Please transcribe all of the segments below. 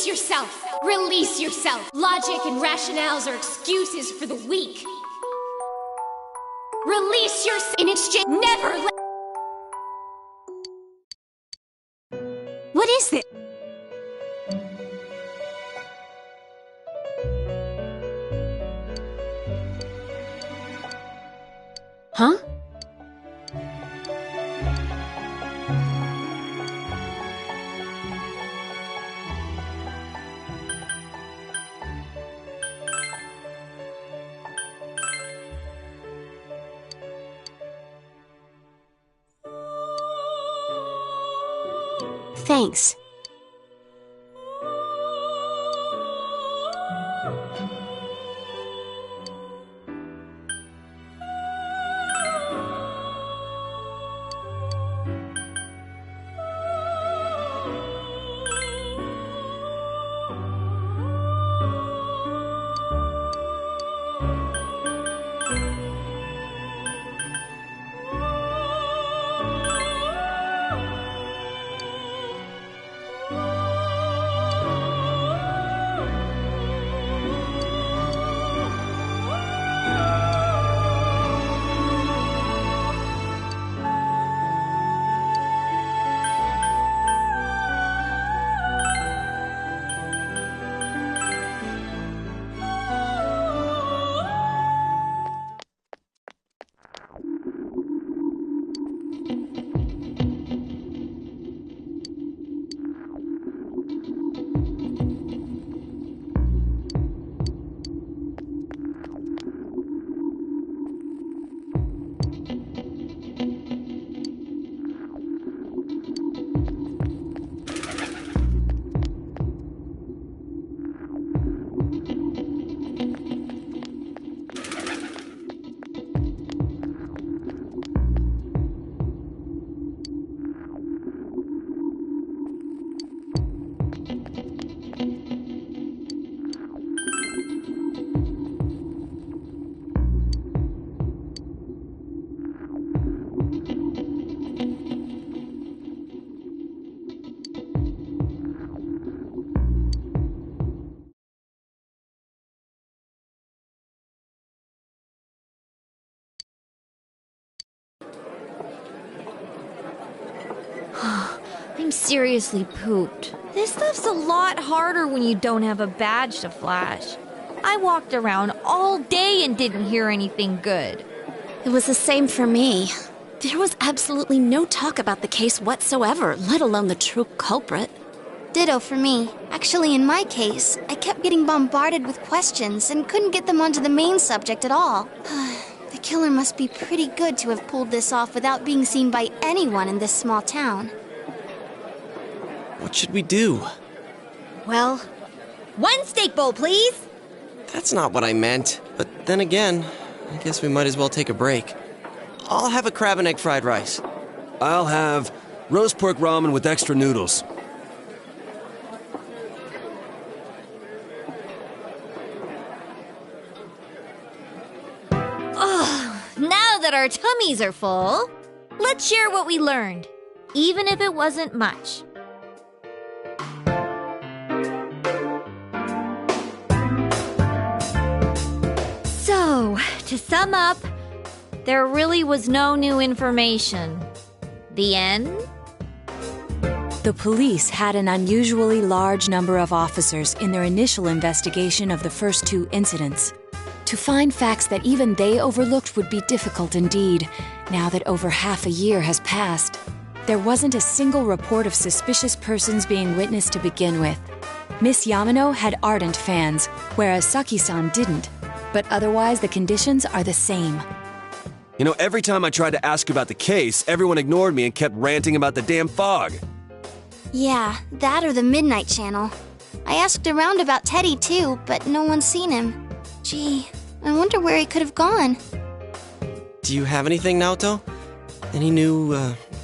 Release yourself! Release yourself! Logic and rationales are excuses for the weak. Release yourself in exchange. Never let. What is it? Huh? Thanks. I'm seriously pooped. This stuff's a lot harder when you don't have a badge to flash. I walked around all day and didn't hear anything good. It was the same for me. There was absolutely no talk about the case whatsoever, let alone the true culprit. Ditto for me. Actually, in my case, I kept getting bombarded with questions and couldn't get them onto the main subject at all. The killer must be pretty good to have pulled this off without being seen by anyone in this small town. What should we do? Well, one steak bowl, please! That's not what I meant. But then again, I guess we might as well take a break. I'll have a crab and egg fried rice. I'll have roast pork ramen with extra noodles. Now that our tummies are full, let's share what we learned, even if it wasn't much. So, to sum up, there really was no new information. The end? The police had an unusually large number of officers in their initial investigation of the first two incidents. To find facts that even they overlooked would be difficult indeed, now that over half a year has passed. There wasn't a single report of suspicious persons being witnessed to begin with. Miss Yamano had ardent fans, whereas Saki-san didn't. But otherwise, the conditions are the same. You know, every time I tried to ask about the case, everyone ignored me and kept ranting about the damn fog. Yeah, that or the Midnight Channel. I asked around about Teddy too, but no one's seen him. Gee, I wonder where he could have gone. Do you have anything, Naoto? Any new,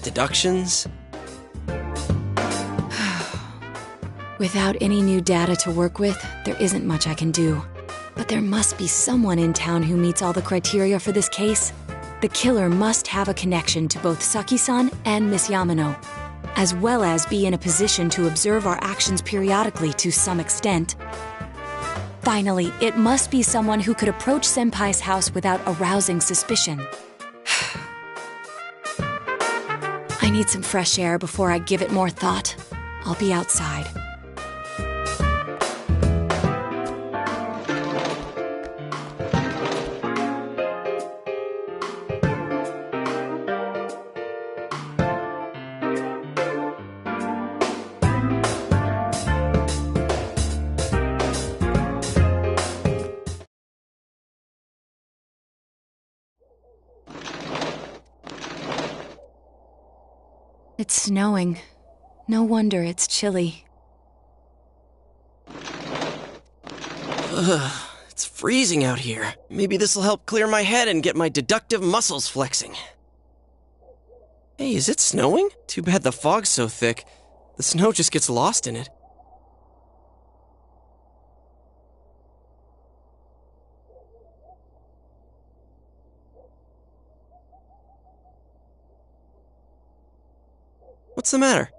deductions? Without any new data to work with, there isn't much I can do. But there must be someone in town who meets all the criteria for this case. The killer must have a connection to both Saki-san and Miss Yamano. as well as be in a position to observe our actions periodically to some extent. Finally, it must be someone who could approach Senpai's house without arousing suspicion. I need some fresh air before I give it more thought. I'll be outside. It's snowing. No wonder it's chilly. Ugh, it's freezing out here. Maybe this'll help clear my head and get my deductive muscles flexing. Hey, is it snowing? Too bad the fog's so thick. The snow just gets lost in it. What's the matter?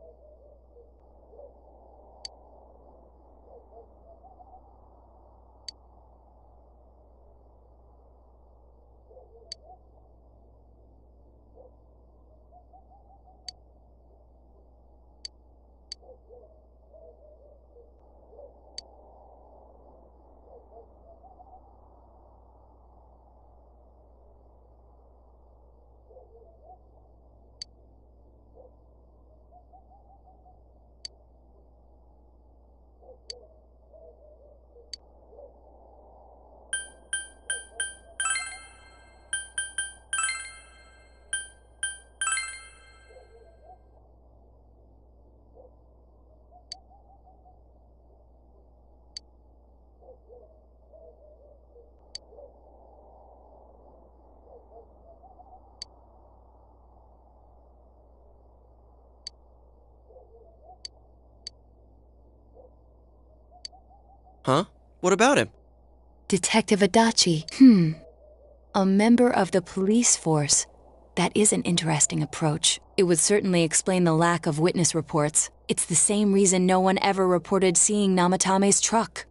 Huh? What about him? Detective Adachi. A member of the police force. That is an interesting approach. It would certainly explain the lack of witness reports. It's the same reason no one ever reported seeing Namatame's truck.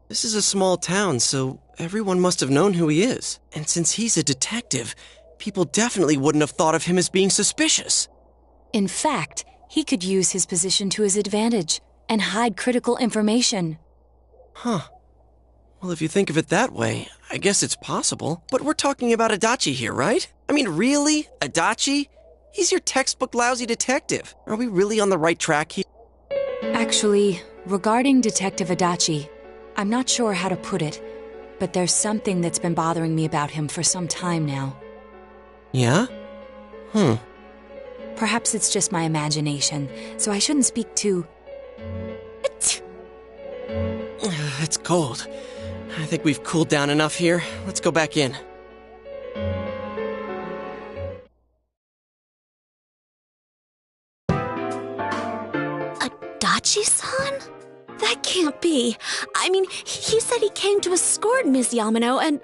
This is a small town, so everyone must have known who he is. And since he's a detective, people definitely wouldn't have thought of him as being suspicious. In fact, he could use his position to his advantage and hide critical information. Huh. Well, if you think of it that way, I guess it's possible. But we're talking about Adachi here, right? I mean, really? Adachi? He's your textbook lousy detective. Are we really on the right track here? Actually, regarding Detective Adachi, I'm not sure how to put it, but there's something that's been bothering me about him for some time now. Yeah? Perhaps it's just my imagination, so I shouldn't speak too... It's cold. I think we've cooled down enough here. Let's go back in. Adachi-san? That can't be. I mean, he said he came to escort Miss Yamano and...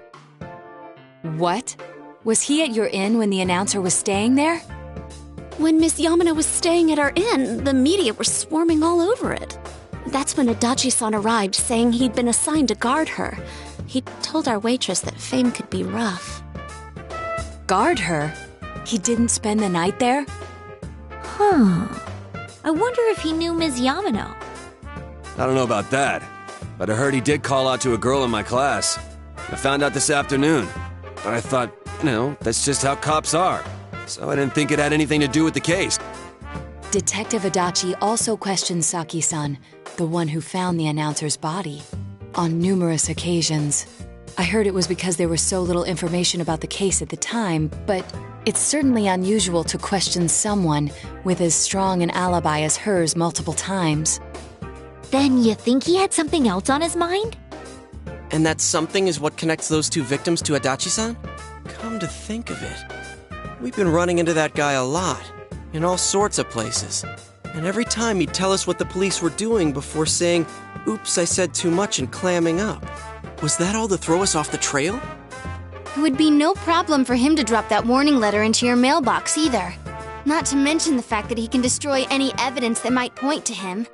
What? Was he at your inn when the announcer was staying there? When Miss Yamano was staying at our inn, the media were swarming all over it. That's when Adachi-san arrived, saying he'd been assigned to guard her. He told our waitress that fame could be rough. Guard her? He didn't spend the night there? I wonder if he knew Ms. Yamano. I don't know about that, but I heard he did call out to a girl in my class. I found out this afternoon, but I thought, that's just how cops are. So I didn't think it had anything to do with the case. Detective Adachi also questioned Saki-san, the one who found the announcer's body, on numerous occasions. I heard it was because there was so little information about the case at the time, but it's certainly unusual to question someone with as strong an alibi as hers multiple times. Then you think he had something else on his mind? And that something is what connects those two victims to Adachi-san? Come to think of it, we've been running into that guy a lot, in all sorts of places. And every time he'd tell us what the police were doing before saying, "Oops, I said too much," and clamming up. Was that all to throw us off the trail? It would be no problem for him to drop that warning letter into your mailbox either. Not to mention the fact that he can destroy any evidence that might point to him.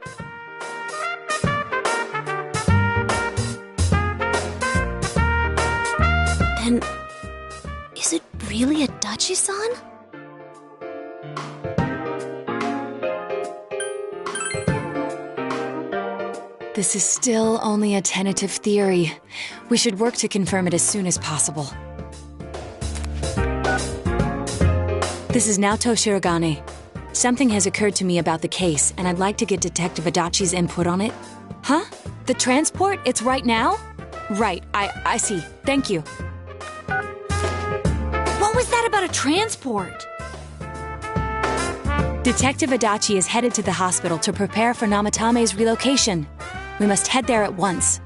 Then, is it really Adachi-san? This is still only a tentative theory. We should work to confirm it as soon as possible. This is Naoto Shirogane. Something has occurred to me about the case, and I'd like to get Detective Adachi's input on it. Huh? The transport? It's right now? Right, I see. Thank you. What was that about a transport? Detective Adachi is headed to the hospital to prepare for Namatame's relocation. We must head there at once.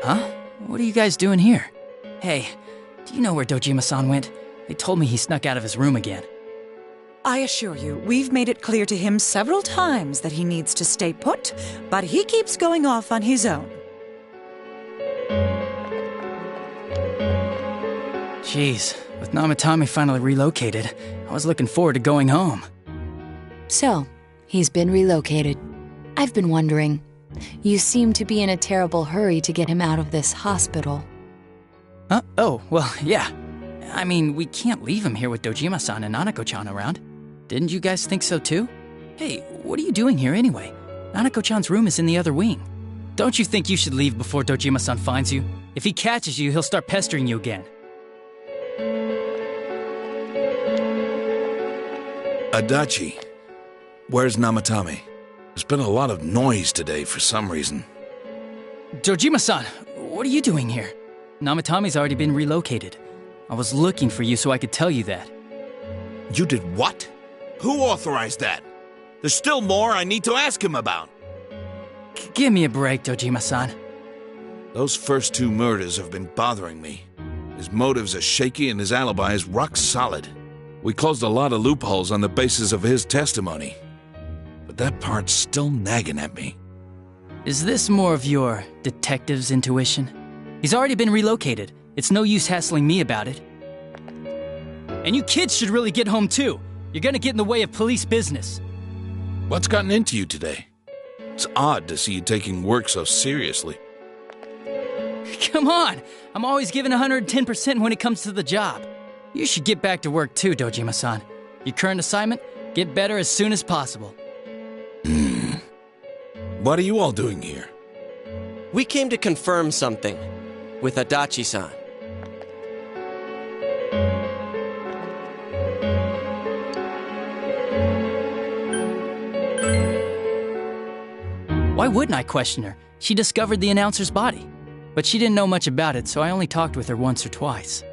Huh? What are you guys doing here? Hey, do you know where Dojima-san went? They told me he snuck out of his room again. I assure you, we've made it clear to him several times that he needs to stay put, but he keeps going off on his own. Jeez, with Namatame finally relocated, I was looking forward to going home. So, he's been relocated. I've been wondering. You seem to be in a terrible hurry to get him out of this hospital. Huh? Oh, well, yeah. I mean, we can't leave him here with Dojima-san and Nanako-chan around. Didn't you guys think so too? Hey, what are you doing here anyway? Nanako-chan's room is in the other wing. Don't you think you should leave before Dojima-san finds you? If he catches you, he'll start pestering you again. Adachi, where's Namatame? There's been a lot of noise today for some reason. Dojima-san, what are you doing here? Namatame's already been relocated. I was looking for you so I could tell you that. You did what? Who authorized that? There's still more I need to ask him about. Give me a break, Dojima-san. Those first two murders have been bothering me. His motives are shaky and his alibi is rock solid. We closed a lot of loopholes on the basis of his testimony. But that part's still nagging at me. Is this more of your detective's intuition? He's already been relocated. It's no use hassling me about it. And you kids should really get home too. You're gonna get in the way of police business. What's gotten into you today? It's odd to see you taking work so seriously. Come on! I'm always giving 110% when it comes to the job. You should get back to work too, Dojima-san. Your current assignment? Get better as soon as possible. What are you all doing here? We came to confirm something with Adachi-san. Why wouldn't I question her? She discovered the announcer's body. But she didn't know much about it, so I only talked with her once or twice.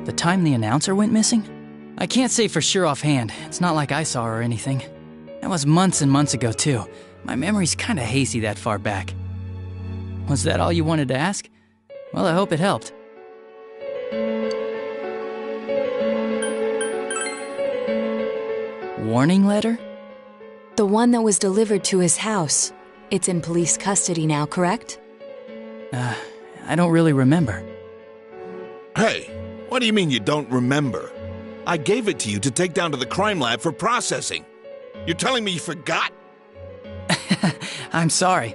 The time the announcer went missing? I can't say for sure offhand. It's not like I saw her or anything. That was months and months ago, too. My memory's kinda hazy that far back. Was that all you wanted to ask? Well, I hope it helped. Warning letter? The one that was delivered to his house. It's in police custody now, correct? I don't really remember. Hey, what do you mean you don't remember? I gave it to you to take down to the crime lab for processing. You're telling me you forgot? I'm sorry.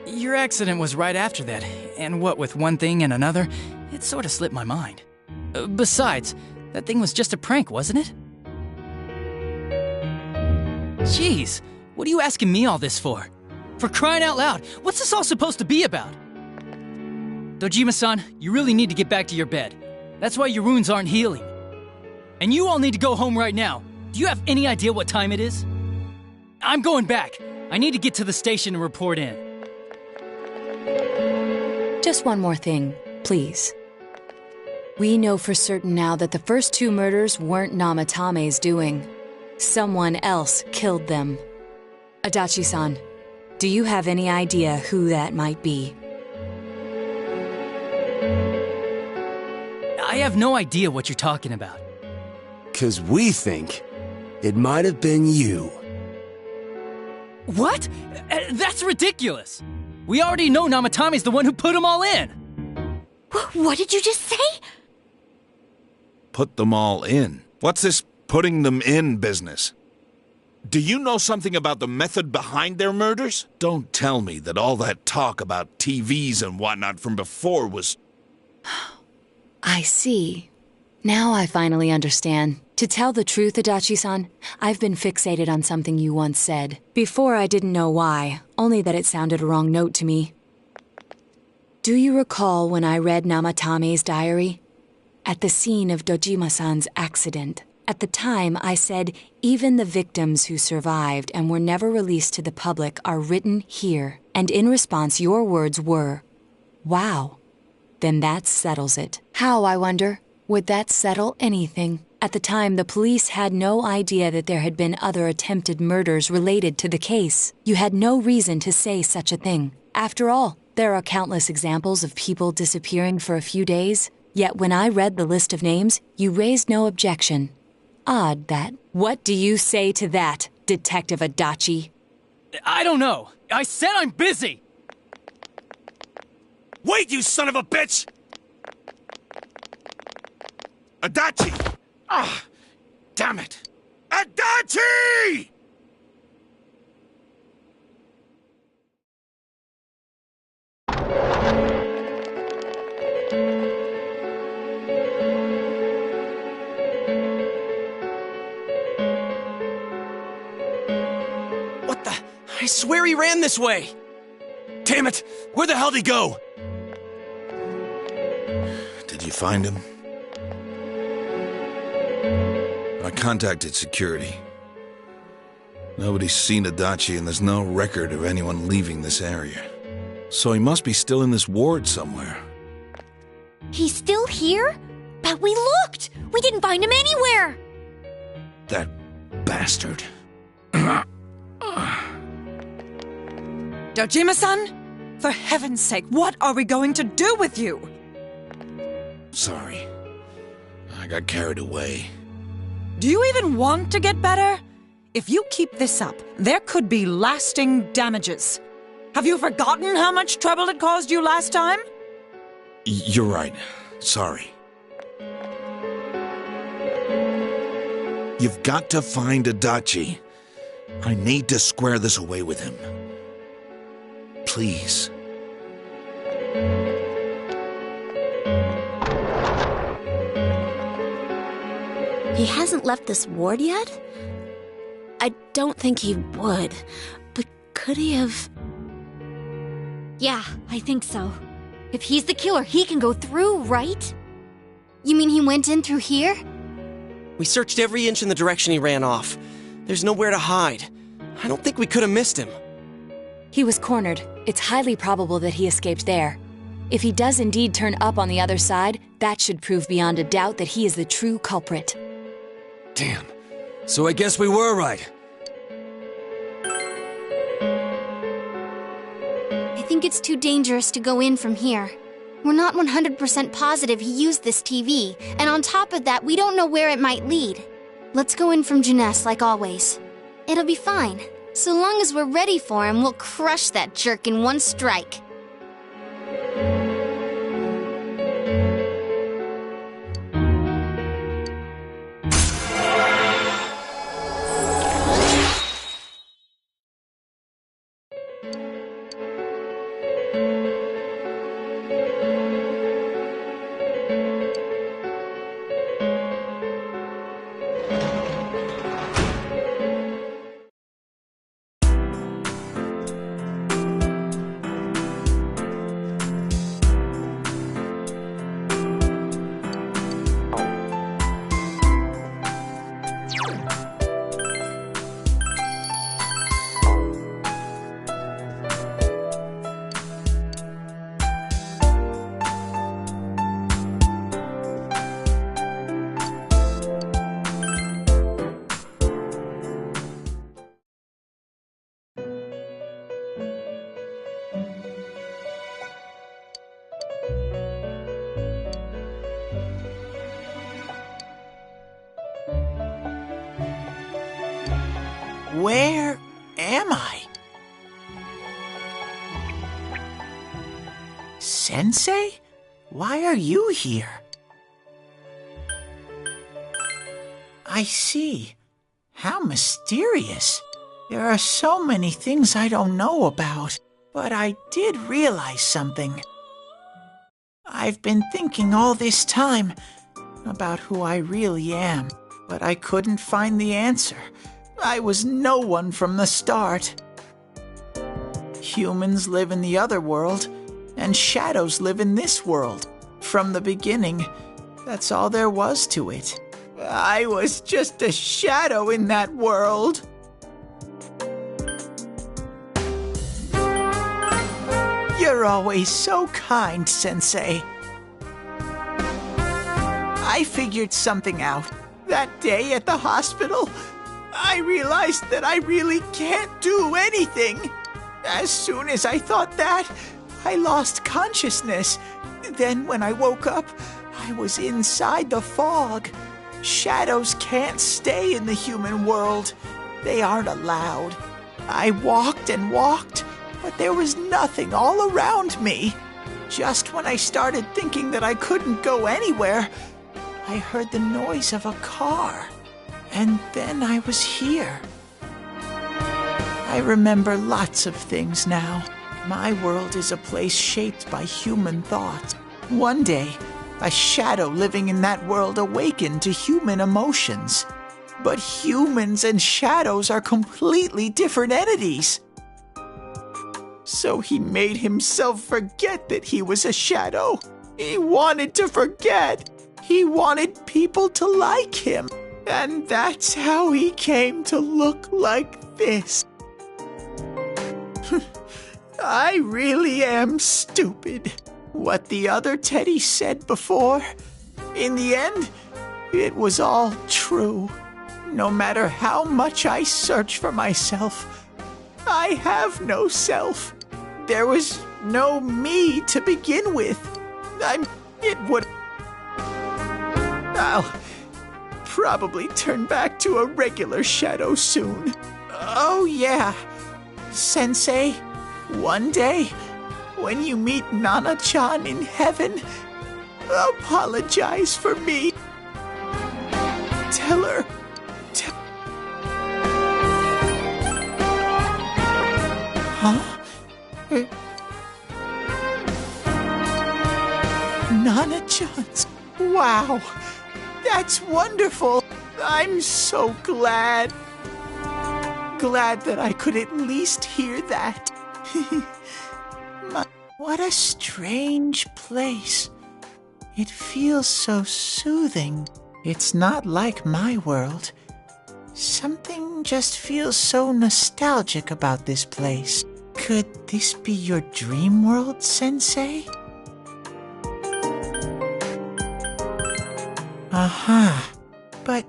Your accident was right after that, and what with one thing and another, it sort of slipped my mind. Besides, that thing was just a prank, wasn't it? Jeez, what are you asking me all this for? For crying out loud, what's this all supposed to be about? Dojima-san, you really need to get back to your bed. That's why your wounds aren't healing. And you all need to go home right now. Do you have any idea what time it is? I'm going back. I need to get to the station and report in. Just one more thing, please. We know for certain now that the first 2 murders weren't Namatame's doing. Someone else killed them. Adachi-san, do you have any idea who that might be? I have no idea what you're talking about. 'Cause we think it might have been you. What? That's ridiculous! We already know Namatame's the one who put them all in! What did you just say? Put them all in? What's this putting them in business? Do you know something about the method behind their murders? Don't tell me that all that talk about TVs and whatnot from before was... I see. Now I finally understand. To tell the truth, Adachi-san, I've been fixated on something you once said. Before I didn't know why, only that it sounded a wrong note to me. Do you recall when I read Namatame's diary? At the scene of Dojima-san's accident. At the time, I said, even the victims who survived and were never released to the public are written here. And in response, your words were, wow. Then that settles it. How, I wonder? Would that settle anything? At the time, the police had no idea that there had been other attempted murders related to the case. You had no reason to say such a thing. After all, there are countless examples of people disappearing for a few days. Yet when I read the list of names, you raised no objection. Odd that. What do you say to that, Detective Adachi? I don't know. I said I'm busy! Wait, you son of a bitch! Adachi! Ah, damn it! Adachi! What the? I swear he ran this way! Damn it! Where the hell did he go? Did you find him? I contacted security. Nobody's seen Adachi and there's no record of anyone leaving this area. So he must be still in this ward somewhere. He's still here? But we looked! We didn't find him anywhere! That bastard. Dojima-san? For heaven's sake, what are we going to do with you? Sorry. I got carried away. Do you even want to get better? If you keep this up, there could be lasting damages. Have you forgotten how much trouble it caused you last time? You're right. Sorry. You've got to find Adachi. I need to square this away with him. Please. He hasn't left this ward yet? I don't think he would, but could he have... Yeah, I think so. If he's the killer, he can go through, right? You mean he went in through here? We searched every inch in the direction he ran off. There's nowhere to hide. I don't think we could have missed him. He was cornered. It's highly probable that he escaped there. If he does indeed turn up on the other side, that should prove beyond a doubt that he is the true culprit. Damn. So I guess we were right. I think it's too dangerous to go in from here. We're not 100% positive he used this TV, and on top of that, we don't know where it might lead. Let's go in from Jeunesse like always. It'll be fine. So long as we're ready for him, we'll crush that jerk in one strike. Where am I? Sensei? Why are you here? I see. How mysterious. There are so many things I don't know about, but I did realize something. I've been thinking all this time about who I really am, but I couldn't find the answer. I was no one from the start. Humans live in the other world, and shadows live in this world. From the beginning, that's all there was to it. I was just a shadow in that world. You're always so kind, Sensei. I figured something out. That day at the hospital, I realized that I really can't do anything. As soon as I thought that, I lost consciousness. Then when I woke up, I was inside the fog. Shadows can't stay in the human world. They aren't allowed. I walked and walked, but there was nothing all around me. Just when I started thinking that I couldn't go anywhere, I heard the noise of a car. And then I was here. I remember lots of things now. My world is a place shaped by human thought. One day, a shadow living in that world awakened to human emotions. But humans and shadows are completely different entities. So he made himself forget that he was a shadow. He wanted to forget. He wanted people to like him. And that's how he came to look like this. I really am stupid. What the other Teddy said before, in the end, it was all true. No matter how much I search for myself, I have no self. There was no me to begin with. I'll probably turn back to a regular shadow soon. Oh yeah, Sensei, one day, when you meet Nana-chan in heaven, apologize for me. Tell her. Huh? Nana-chan's. Wow, that's wonderful. I'm so glad. Glad that I could at least hear that. What a strange place. It feels so soothing. It's not like my world. Something just feels so nostalgic about this place. Could this be your dream world, Sensei? But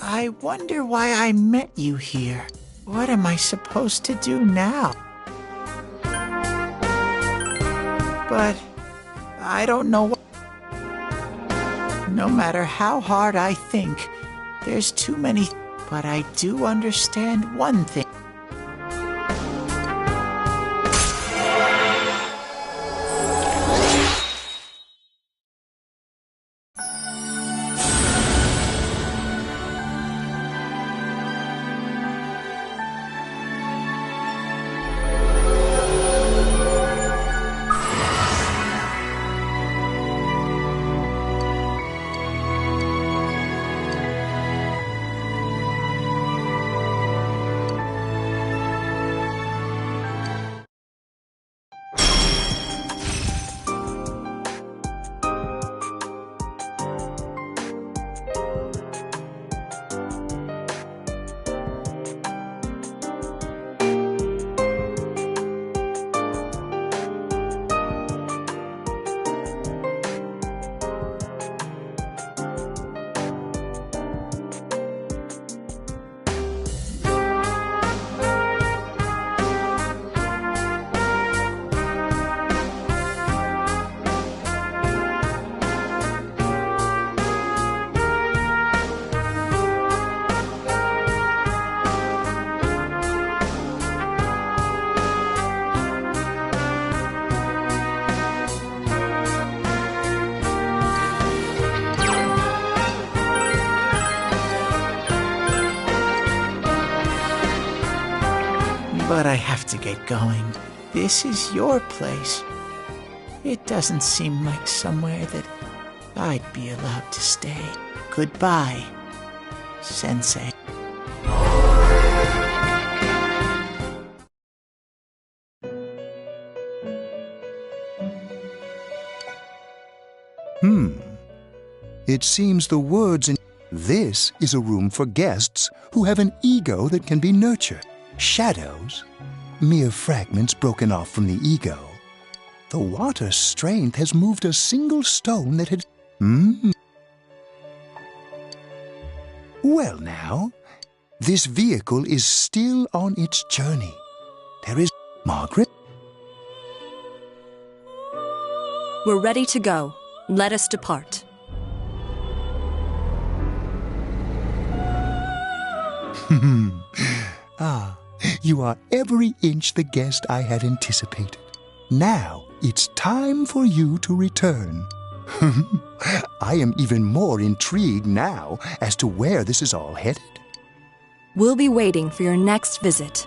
I wonder why I met you here. What am I supposed to do now? But I don't know what. No matter how hard I think, there's too many. But I do understand one thing. But I have to get going. This is your place. It doesn't seem like somewhere that I'd be allowed to stay. Goodbye, Sensei. It seems the words in this is a room for guests who have an ego that can be nurtured. Shadows, mere fragments broken off from the ego. The water's strength has moved a single stone that had... Well now, this vehicle is still on its journey. There is Margaret. We're ready to go. Let us depart. You are every inch the guest I had anticipated. Now it's time for you to return. I am even more intrigued now as to where this is all headed. We'll be waiting for your next visit.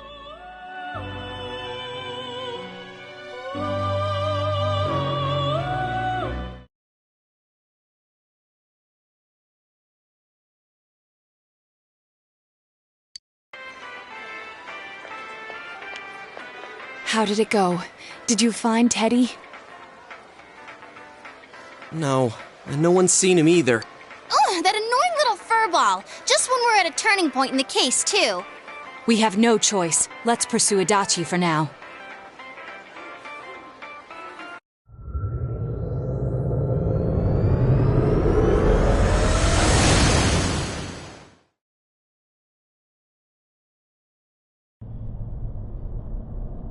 How did it go? Did you find Teddy? No, and no one's seen him either. Ugh, that annoying little furball. Just when we're at a turning point in the case, too. We have no choice. Let's pursue Adachi for now.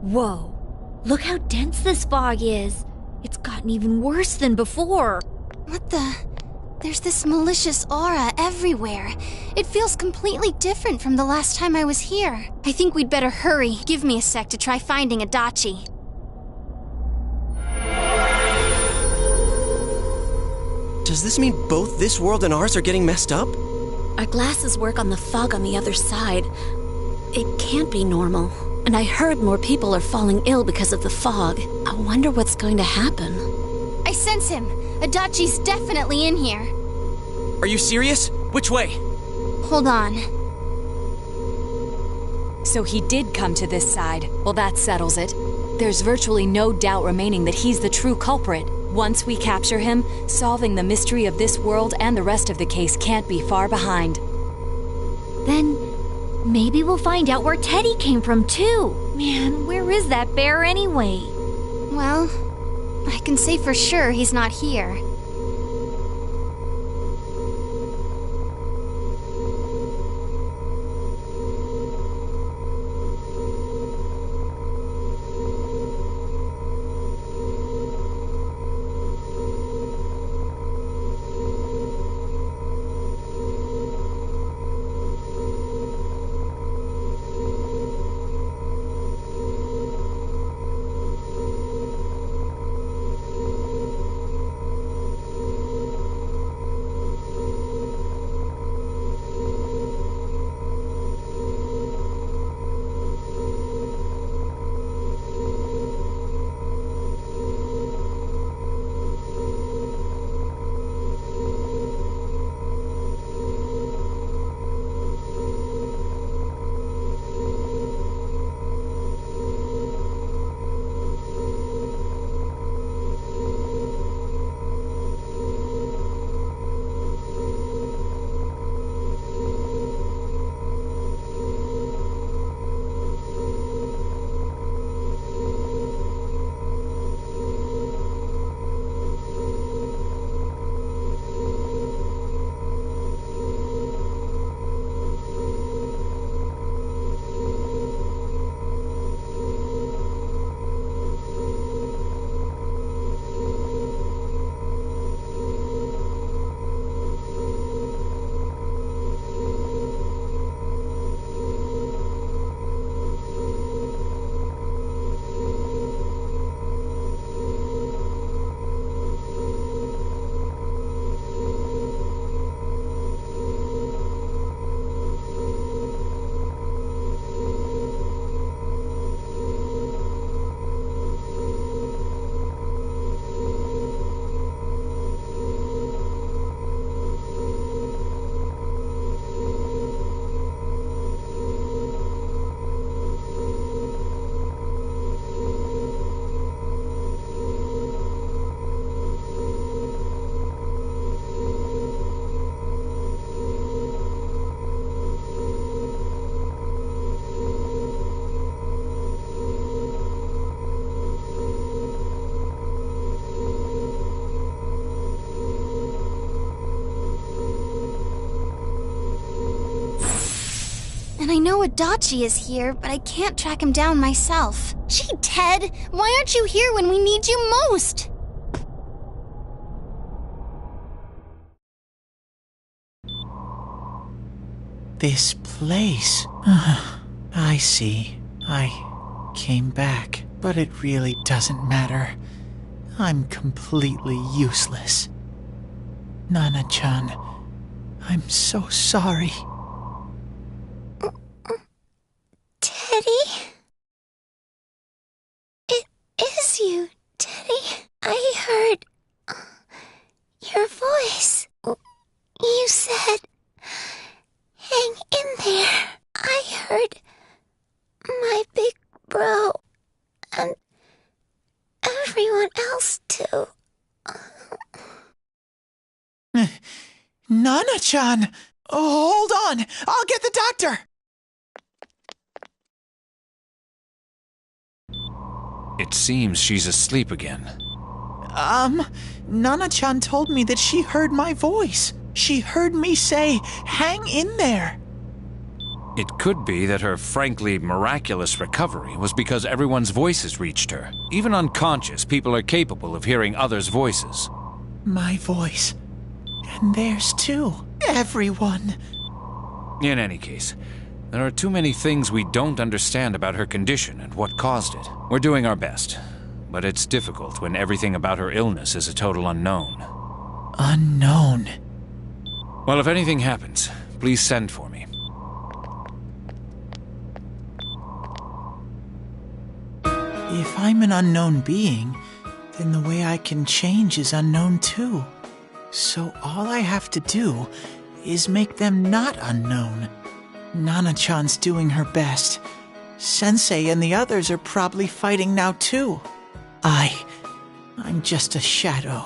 Whoa. Look how dense this fog is. It's gotten even worse than before. What the? There's this malicious aura everywhere. It feels completely different from the last time I was here. I think we'd better hurry. Give me a sec to try finding Adachi. Does this mean both this world and ours are getting messed up? Our glasses work on the fog on the other side. It can't be normal. And I heard more people are falling ill because of the fog. I wonder what's going to happen. I sense him. Adachi's definitely in here. Are you serious? Which way? Hold on. So he did come to this side. Well, that settles it. There's virtually no doubt remaining that he's the true culprit. Once we capture him, solving the mystery of this world and the rest of the case can't be far behind. Then maybe we'll find out where Teddy came from, too. Man, where is that bear anyway? Well, I can say for sure he's not here. And I know Adachi is here, but I can't track him down myself. Gee, Ted, why aren't you here when we need you most? This place. I see. I came back, but it really doesn't matter. I'm completely useless. Nana-chan, I'm so sorry. Teddy? It is you, Teddy. I heard your voice. You said, hang in there. I heard my big bro and everyone else too. Nana-chan! Hold on! I'll get the doctor! It seems she's asleep again. Nana-chan told me that she heard my voice. She heard me say, hang in there. It could be that her frankly miraculous recovery was because everyone's voices reached her. Even unconscious, people are capable of hearing others' voices. My voice. And theirs too. Everyone. In any case, there are too many things we don't understand about her condition and what caused it. We're doing our best, but it's difficult when everything about her illness is a total unknown. Unknown? Well, if anything happens, please send for me. If I'm an unknown being, then the way I can change is unknown too. So all I have to do is make them not unknown. Nana-chan's doing her best. Sensei and the others are probably fighting now too. I'm just a shadow.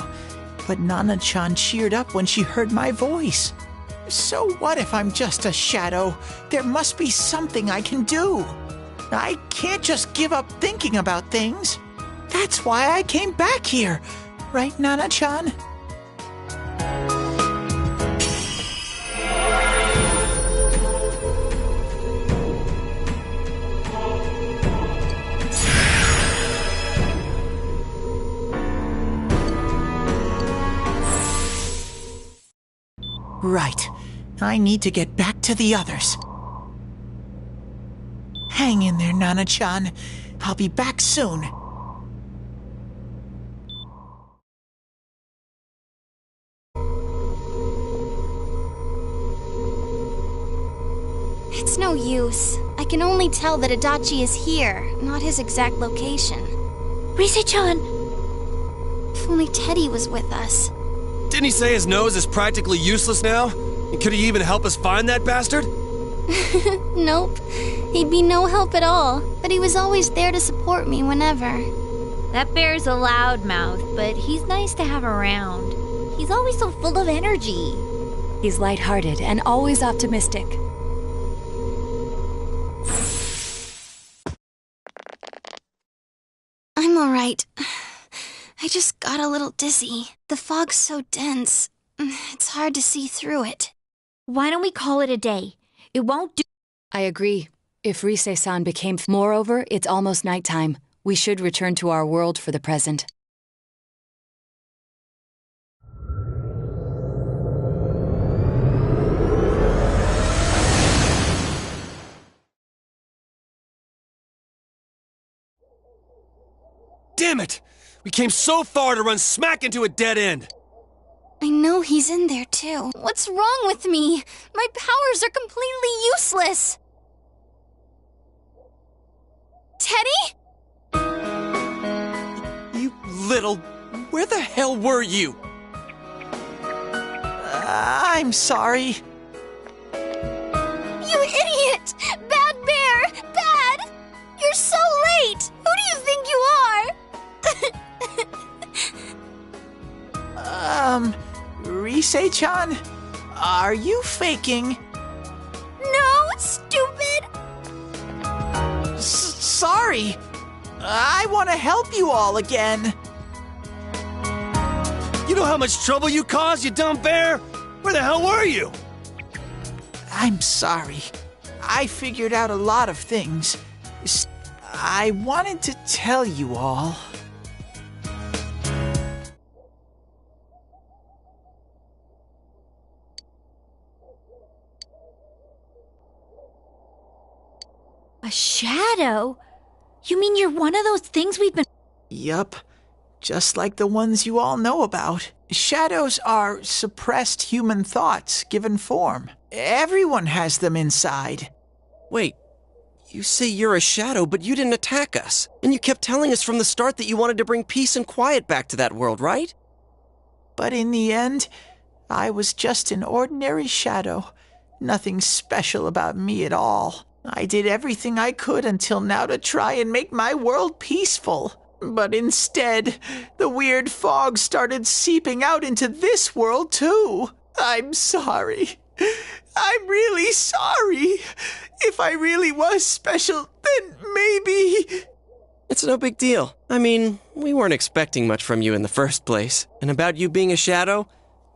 But Nana-chan cheered up when she heard my voice. So what if I'm just a shadow? There must be something I can do. I can't just give up thinking about things. That's why I came back here. Right, Nana-chan? Right. I need to get back to the others. Hang in there, Nana-chan. I'll be back soon. It's no use. I can only tell that Adachi is here, not his exact location. Rise-chan! If only Teddy was with us. Didn't he say his nose is practically useless now? And could he even help us find that bastard? Nope. He'd be no help at all, but he was always there to support me whenever. That bear's a loudmouth, but he's nice to have around. He's always so full of energy. He's lighthearted and always optimistic. I'm alright. I just got a little dizzy. The fog's so dense, it's hard to see through it. Why don't we call it a day? It won't do. I agree. If Rise-san became... Moreover, it's almost nighttime. We should return to our world for the present. Damn it! We came so far to run smack into a dead end! I know he's in there too. What's wrong with me? My powers are completely useless. Teddy? You little... Where the hell were you? I'm sorry. You idiot! Bad bear! Bad! You're so late! Who do you think you are? Rise-chan? Are you faking? No, stupid! Sorry. I want to help you all again. You know how much trouble you caused, you dumb bear? Where the hell were you? I'm sorry. I figured out a lot of things. I wanted to tell you all. A shadow? You mean you're one of those things we've been... Yup. Just like the ones you all know about. Shadows are suppressed human thoughts given form. Everyone has them inside. Wait, you say you're a shadow, but you didn't attack us. And you kept telling us from the start that you wanted to bring peace and quiet back to that world, right? But in the end, I was just an ordinary shadow. Nothing special about me at all. I did everything I could until now to try and make my world peaceful. But instead, the weird fog started seeping out into this world too. I'm sorry. I'm really sorry. If I really was special, then maybe... It's no big deal. I mean, we weren't expecting much from you in the first place. And about you being a shadow,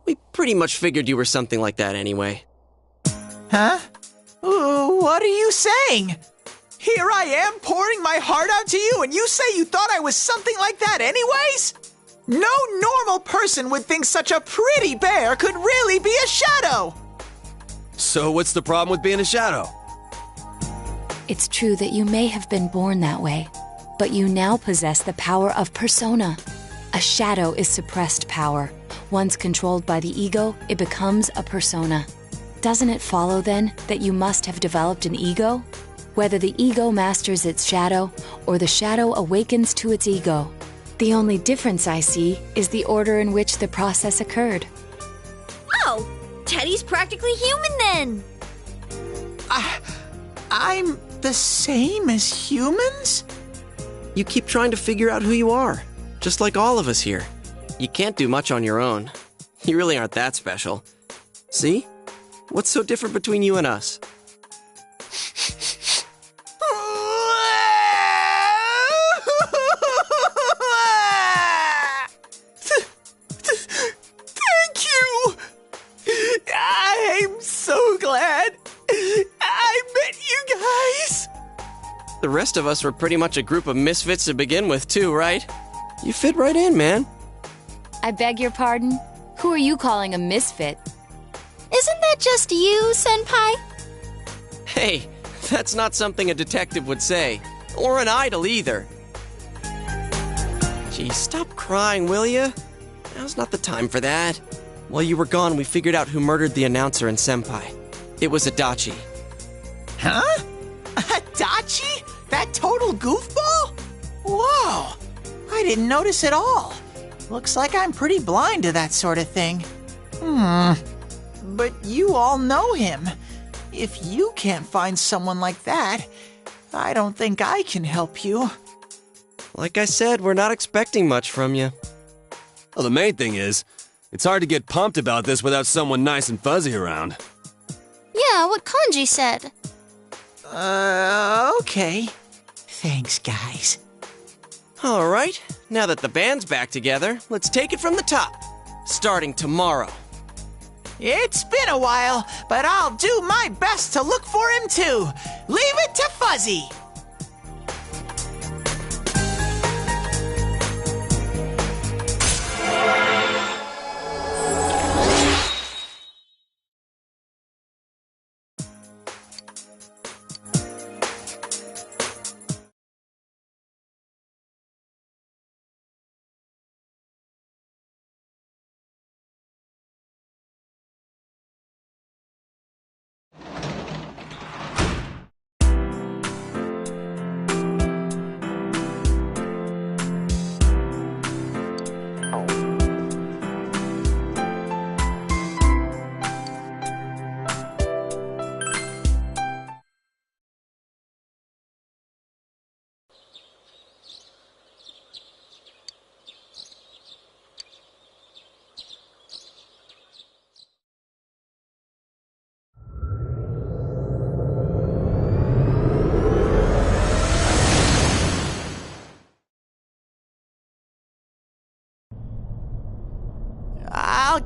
we pretty much figured you were something like that anyway. Huh? What are you saying? Here I am pouring my heart out to you, and you say you thought I was something like that anyways? No normal person would think such a pretty bear could really be a shadow! So what's the problem with being a shadow? It's true that you may have been born that way, but you now possess the power of persona. A shadow is suppressed power. Once controlled by the ego, it becomes a persona. Doesn't it follow, then, that you must have developed an ego? Whether the ego masters its shadow, or the shadow awakens to its ego. The only difference I see is the order in which the process occurred. Oh, Teddy's practically human then! I'm the same as humans? You keep trying to figure out who you are, just like all of us here. You can't do much on your own. You really aren't that special. See? What's so different between you and us? Thank you! I'm so glad I met you guys! The rest of us were pretty much a group of misfits to begin with, too, right? You fit right in, man. I beg your pardon? Who are you calling a misfit? Isn't that just you, Senpai? Hey, that's not something a detective would say. Or an idol, either. Gee, stop crying, will ya? Now's not the time for that. While you were gone, we figured out who murdered the announcer and Senpai. It was Adachi. Huh? Adachi? That total goofball? Whoa! I didn't notice at all. Looks like I'm pretty blind to that sort of thing. But you all know him. If you can't find someone like that, I don't think I can help you. Like I said, we're not expecting much from you. Well, the main thing is, it's hard to get pumped about this without someone nice and fuzzy around. Yeah, what Kanji said. Okay. Thanks, guys. All right, now that the band's back together, let's take it from the top. Starting tomorrow. It's been a while, but I'll do my best to look for him too. Leave it to Fuzzy.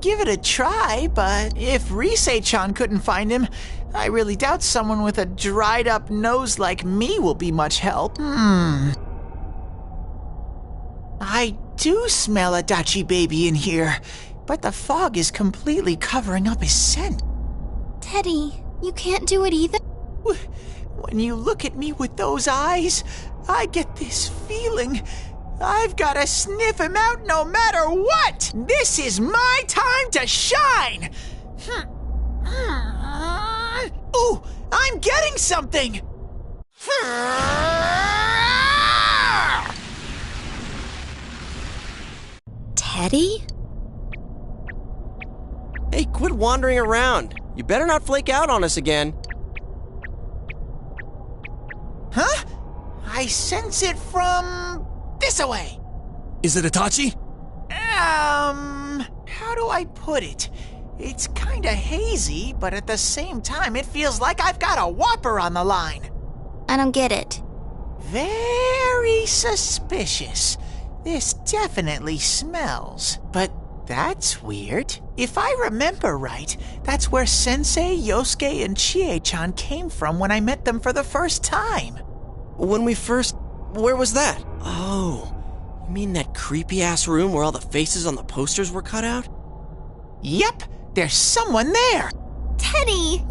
give it a try, but if Risei-chan couldn't find him, I really doubt someone with a dried-up nose like me will be much help. I do smell a Adachi baby in here, but the fog is completely covering up his scent. Teddy, you can't do it either? When you look at me with those eyes, I get this feeling I've got to sniff him out no matter what! This is my time to shine! Ooh, I'm getting something! Teddy? Hey, quit wandering around. You better not flake out on us again. Huh? I sense it from this away. Is it Itachi? How do I put it? It's kinda hazy, but at the same time, it feels like I've got a whopper on the line. I don't get it. Very suspicious. This definitely smells. But that's weird. If I remember right, that's where Sensei, Yosuke, and Chie-chan came from when I met them for the first time. Where was that? Oh, you mean that creepy-ass room where all the faces on the posters were cut out? Yep, there's someone there. Teddy,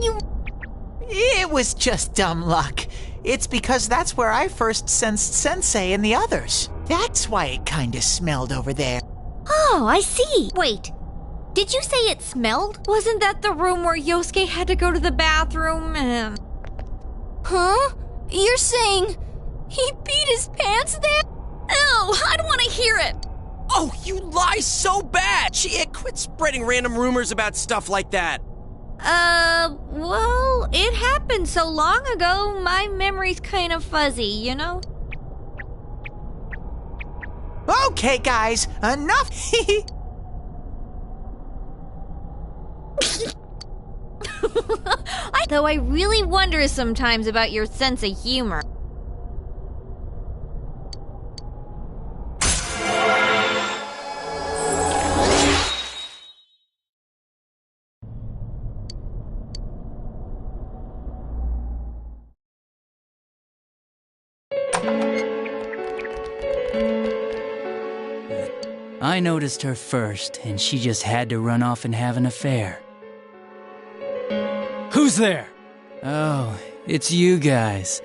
It was just dumb luck. It's because that's where I first sensed Sensei and the others. That's why it kinda smelled over there. Oh, I see. Wait, did you say it smelled? Wasn't that the room where Yosuke had to go to the bathroom? Huh? You're saying he peed his pants there? Ew, I don't want to hear it. Oh, you lie so bad! Chie, quit spreading random rumors about stuff like that. Well, it happened so long ago, my memory's kind of fuzzy, you know? Okay, guys, enough. Though I really wonder sometimes about your sense of humor. I noticed her first, and she just had to run off and have an affair. Who's there? Oh, it's you guys.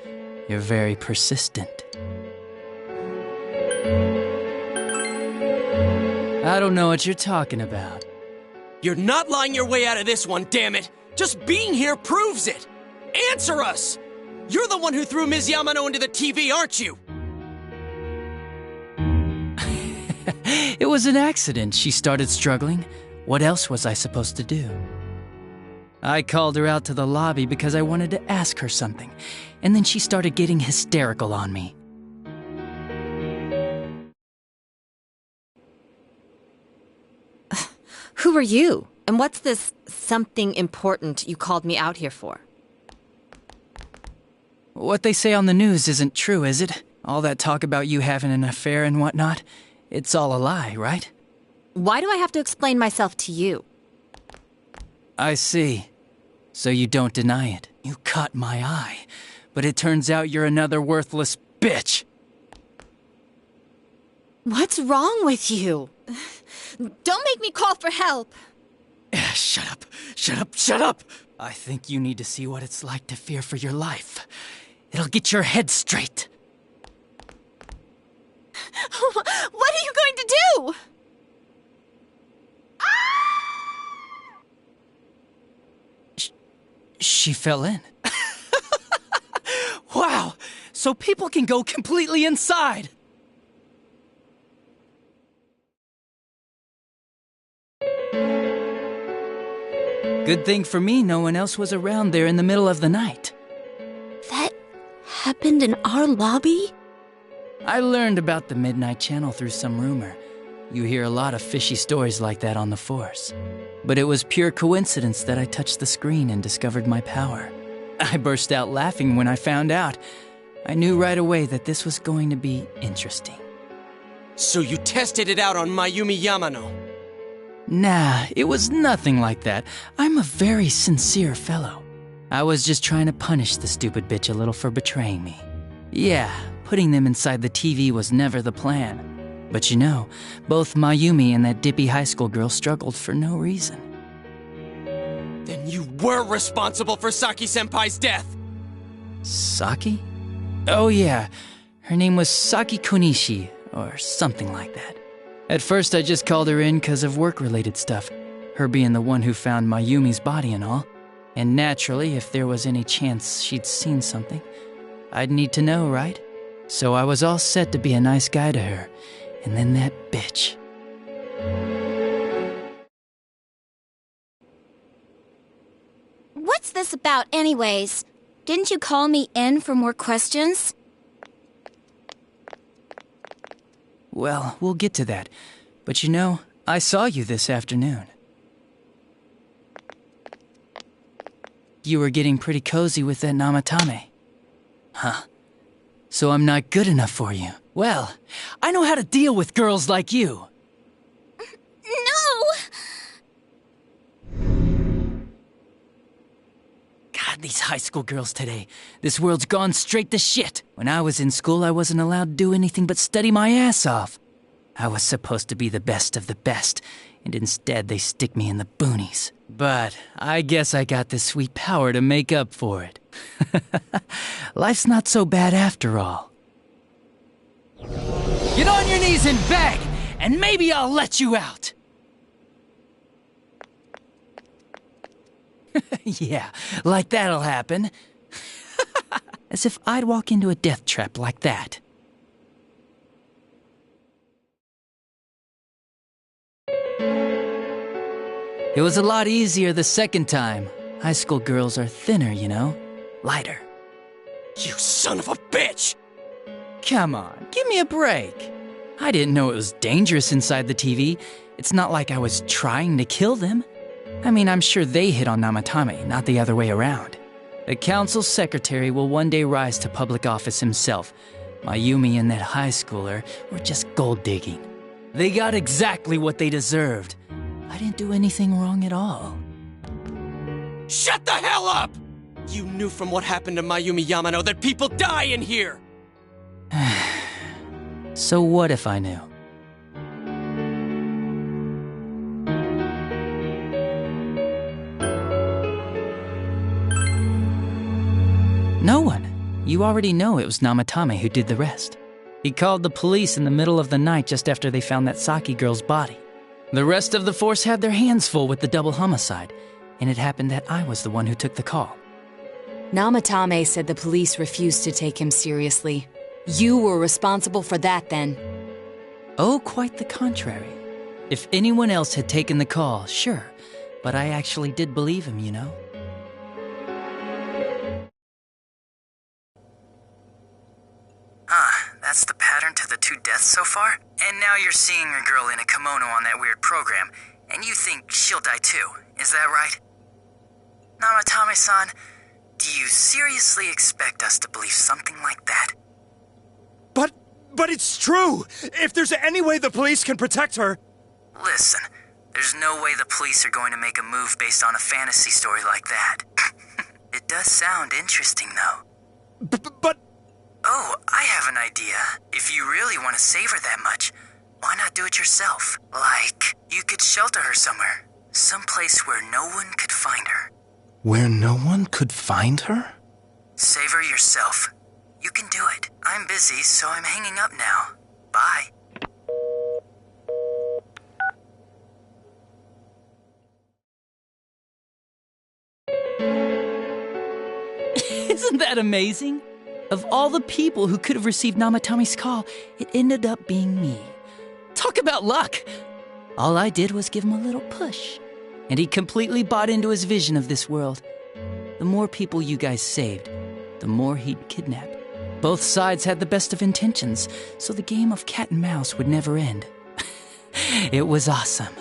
You're very persistent. I don't know what you're talking about. You're not lying your way out of this one, damn it! Just being here proves it! Answer us! You're the one who threw Ms. Yamano into the TV, aren't you? It was an accident. She started struggling. What else was I supposed to do? I called her out to the lobby because I wanted to ask her something, and then she started getting hysterical on me. Who are you? And what's this something important you called me out here for? What they say on the news isn't true, is it? All that talk about you having an affair and whatnot? It's all a lie, right? Why do I have to explain myself to you? I see. So you don't deny it. You caught my eye. But it turns out you're another worthless bitch. What's wrong with you? Don't make me call for help. Shut up. Shut up. Shut up. I think you need to see what it's like to fear for your life. It'll get your head straight. What are you going to do? She fell in. Wow! So people can go completely inside! Good thing for me, no one else was around there in the middle of the night. That happened in our lobby? I learned about the Midnight Channel through some rumor. You hear a lot of fishy stories like that on the Force. But it was pure coincidence that I touched the screen and discovered my power. I burst out laughing when I found out. I knew right away that this was going to be interesting. So you tested it out on Mayumi Yamano? Nah, it was nothing like that. I'm a very sincere fellow. I was just trying to punish the stupid bitch a little for betraying me. Yeah, putting them inside the TV was never the plan. But you know, both Mayumi and that dippy high school girl struggled for no reason. Then you were responsible for Saki-senpai's death! Saki? Oh yeah, her name was Saki Konishi, or something like that. At first I just called her in because of work-related stuff, her being the one who found Mayumi's body and all. And naturally, if there was any chance she'd seen something, I'd need to know, right? So I was all set to be a nice guy to her, and then that bitch. What's this about anyways? Didn't you call me in for more questions? Well, we'll get to that. But you know, I saw you this afternoon. You were getting pretty cozy with that Namatame. Huh. So I'm not good enough for you. Well, I know how to deal with girls like you. No! God, these high school girls today. This world's gone straight to shit. When I was in school, I wasn't allowed to do anything but study my ass off. I was supposed to be the best of the best, and instead they stick me in the boonies. But I guess I got this sweet power to make up for it. Life's not so bad after all. Get on your knees and beg, and maybe I'll let you out. Yeah, like that'll happen. As if I'd walk into a death trap like that. It was a lot easier the second time. High school girls are thinner, you know? Lighter. You son of a bitch! Come on, give me a break. I didn't know it was dangerous inside the TV. It's not like I was trying to kill them. I mean, I'm sure they hit on Namatame, not the other way around. The council secretary will one day rise to public office himself. Mayumi and that high schooler were just gold digging. They got exactly what they deserved. I didn't do anything wrong at all. Shut the hell up! You knew from what happened to Mayumi Yamano that people die in here! So what if I knew? No one. You already know it was Namatame who did the rest. He called the police in the middle of the night just after they found that Saki girl's body. The rest of the force had their hands full with the double homicide, and it happened that I was the one who took the call. Namatame said the police refused to take him seriously. You were responsible for that then. Oh, quite the contrary. If anyone else had taken the call, sure, but I actually did believe him, you know? That's the pattern to the 2 deaths so far? And now you're seeing a girl in a kimono on that weird program, and you think she'll die too, is that right? Namatame-san, do you seriously expect us to believe something like that? But it's true! If there's any way the police can protect her... Listen, there's no way the police are going to make a move based on a fantasy story like that. It does sound interesting, though. But... Oh, I have an idea. If you really want to save her that much, why not do it yourself? Like, you could shelter her somewhere. Someplace where no one could find her. Where no one could find her? Save her yourself. You can do it. I'm busy, so I'm hanging up now. Bye. Isn't that amazing? Of all the people who could have received Namatame's call, it ended up being me. Talk about luck! All I did was give him a little push, and he completely bought into his vision of this world. The more people you guys saved, the more he'd kidnap. Both sides had the best of intentions, so the game of cat and mouse would never end. It was awesome.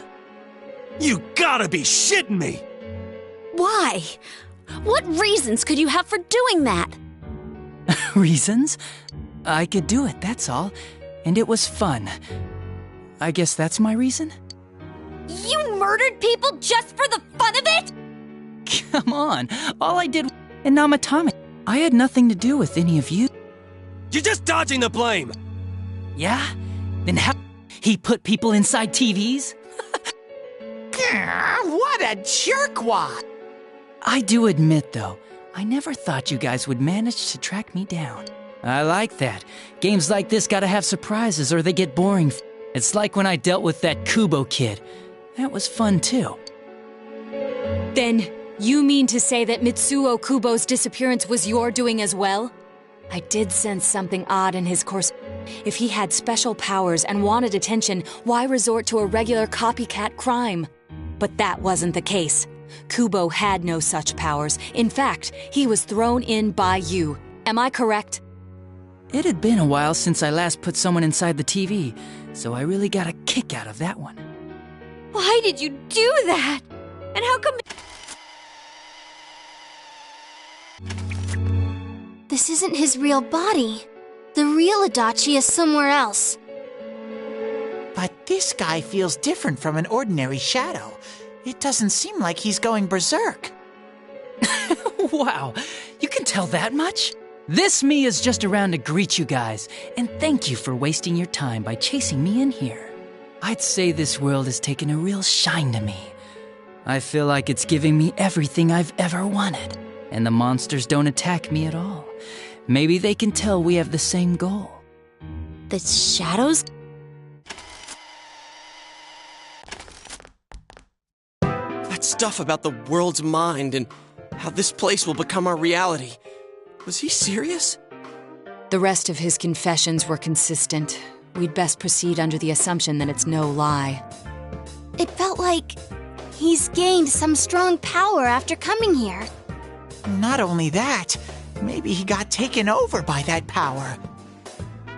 You gotta be shitting me! Why? What reasons could you have for doing that? Reasons? I could do it, that's all. And it was fun. I guess that's my reason? You murdered people just for the fun of it? Come on, all I did was in Namatame. I had nothing to do with any of you. You're just dodging the blame! Yeah? Then how he put people inside TVs? What a jerkwad! I do admit, though, I never thought you guys would manage to track me down. I like that. Games like this gotta have surprises or they get boring. It's like when I dealt with that Kubo kid. That was fun, too. Then, you mean to say that Mitsuo Kubo's disappearance was your doing as well? I did sense something odd in his course. If he had special powers and wanted attention, why resort to a regular copycat crime? But that wasn't the case. Kubo had no such powers. In fact, he was thrown in by you. Am I correct? It had been a while since I last put someone inside the TV, so I really got a kick out of that one. Why did you do that? And how come... This isn't his real body. The real Adachi is somewhere else. But this guy feels different from an ordinary shadow. It doesn't seem like he's going berserk. Wow, you can tell that much? This me is just around to greet you guys, and thank you for wasting your time by chasing me in here. I'd say this world has taken a real shine to me. I feel like it's giving me everything I've ever wanted, and the monsters don't attack me at all. Maybe they can tell we have the same goal. The shadows? That stuff about the world's mind and how this place will become our reality. Was he serious? The rest of his confessions were consistent. We'd best proceed under the assumption that it's no lie. It felt like he's gained some strong power after coming here. Not only that, maybe he got taken over by that power.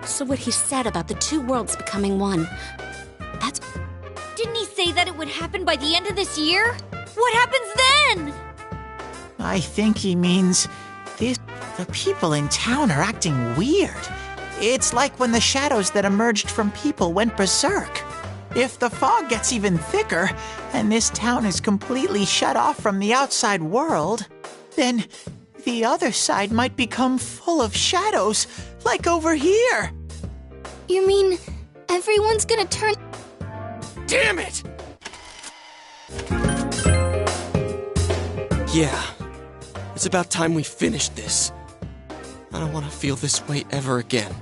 So what he said about the two worlds becoming one, that's... Didn't he say that it would happen by the end of this year? What happens then? I think he means the people in town are acting weird. It's like when the shadows that emerged from people went berserk. If the fog gets even thicker, and this town is completely shut off from the outside world, then the other side might become full of shadows, like over here. You mean everyone's gonna turn... Damn it! Yeah. It's about time we finished this. I don't want to feel this way ever again.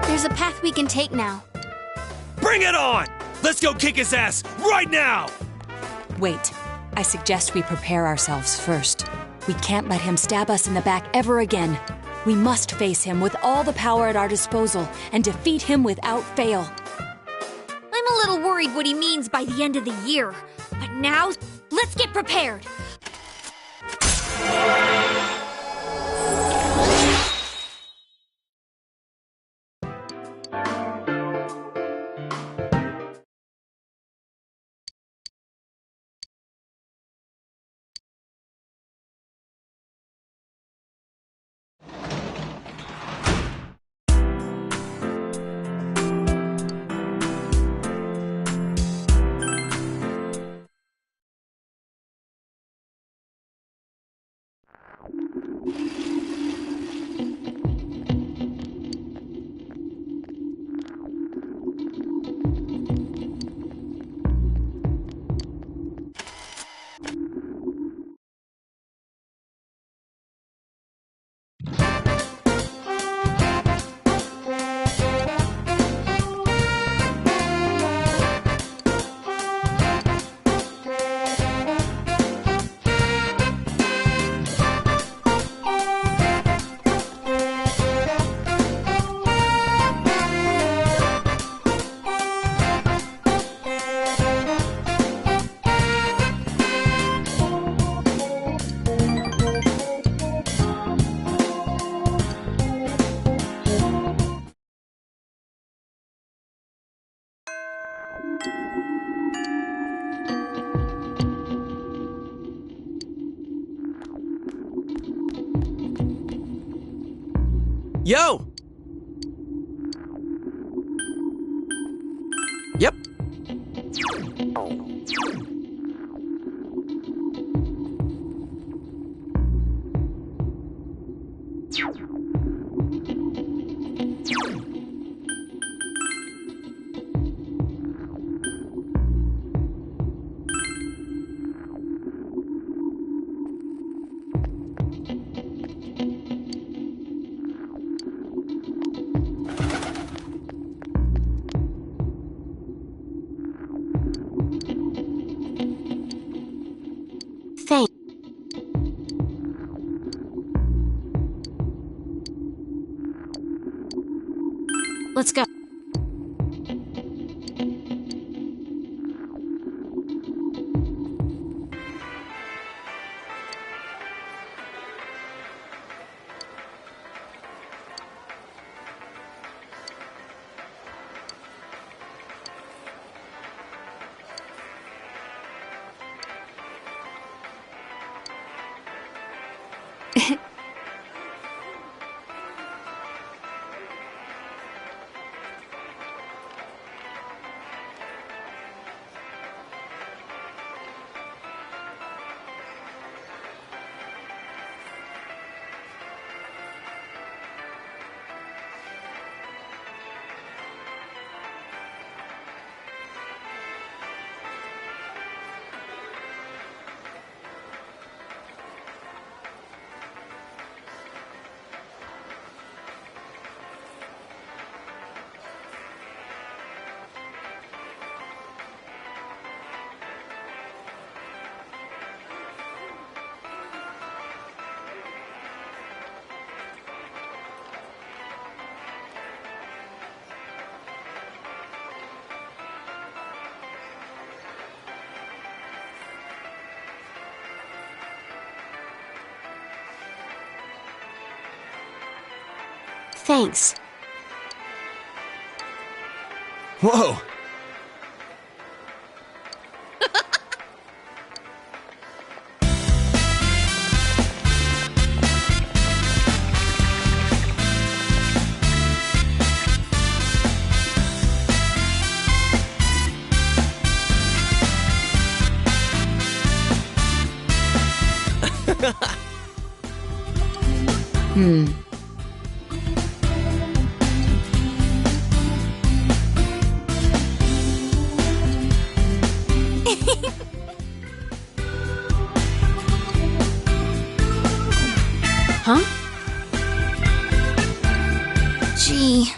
There's a path we can take now. Bring it on! Let's go kick his ass right now! Wait, I suggest we prepare ourselves first. We can't let him stab us in the back ever again. We must face him with all the power at our disposal and defeat him without fail. I'm a little worried what he means by the end of the year. But now, let's get prepared. Yo! Thanks. Let's go. Thanks. Whoa! Huh? Gee,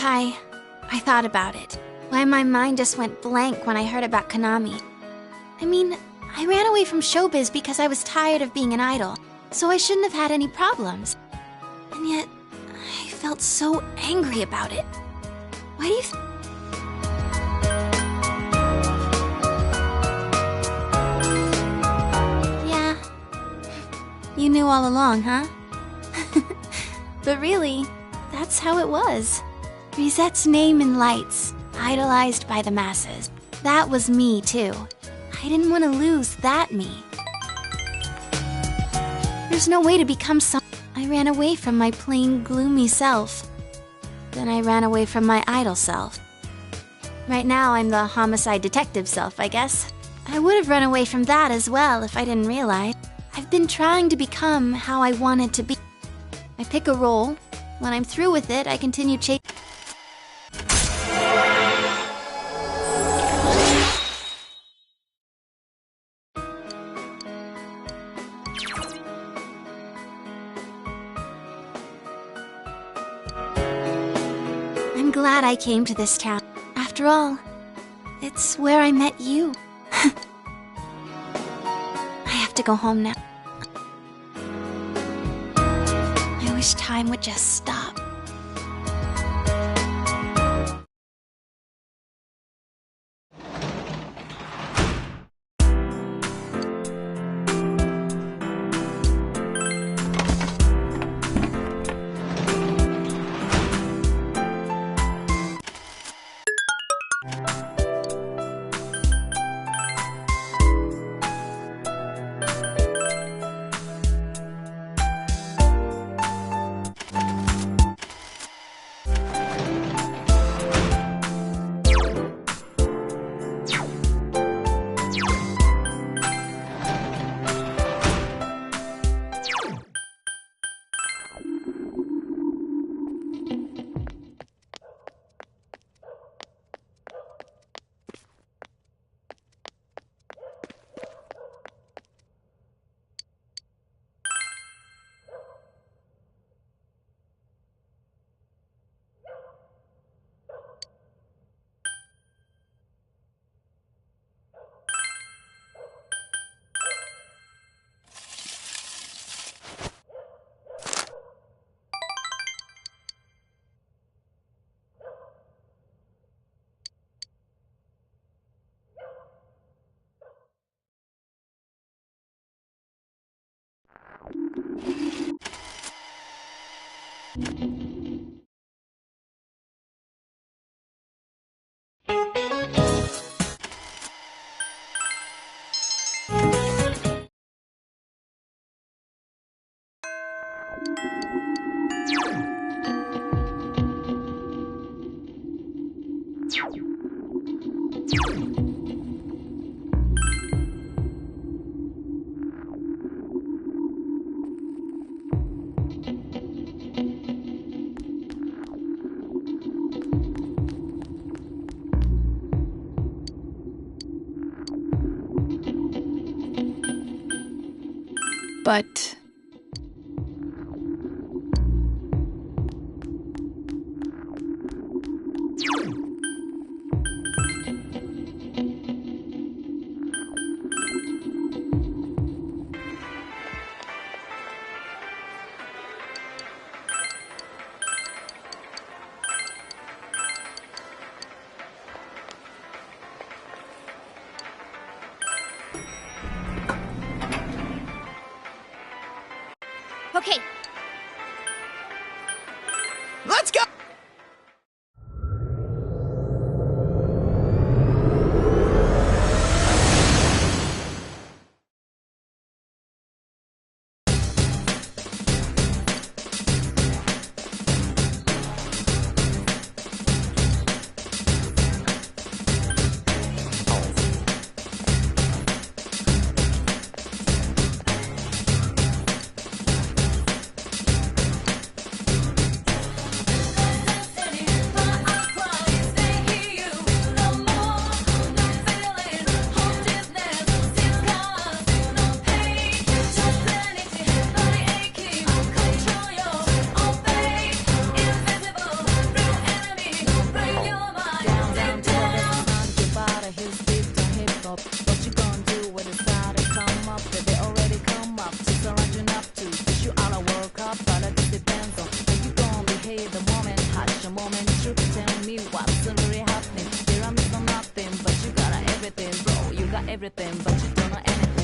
I thought about it. Why my mind just went blank when I heard about Konami. I mean, I ran away from showbiz because I was tired of being an idol, so I shouldn't have had any problems. And yet, I felt so angry about it. Why do you Yeah. You knew all along, huh? But really, that's how it was. Rizette's name in lights, idolized by the masses. That was me, too. I didn't want to lose that me. There's no way to become I ran away from my plain, gloomy self. Then I ran away from my idol self. Right now, I'm the homicide detective self, I guess. I would have run away from that as well if I didn't realize. I've been trying to become how I wanted to be. I pick a role. When I'm through with it, I continue chasing. I'm glad I came to this town. After all, it's where I met you. I have to go home now. I wish time would just stop. But Okay. Let's go! but you don't know anything.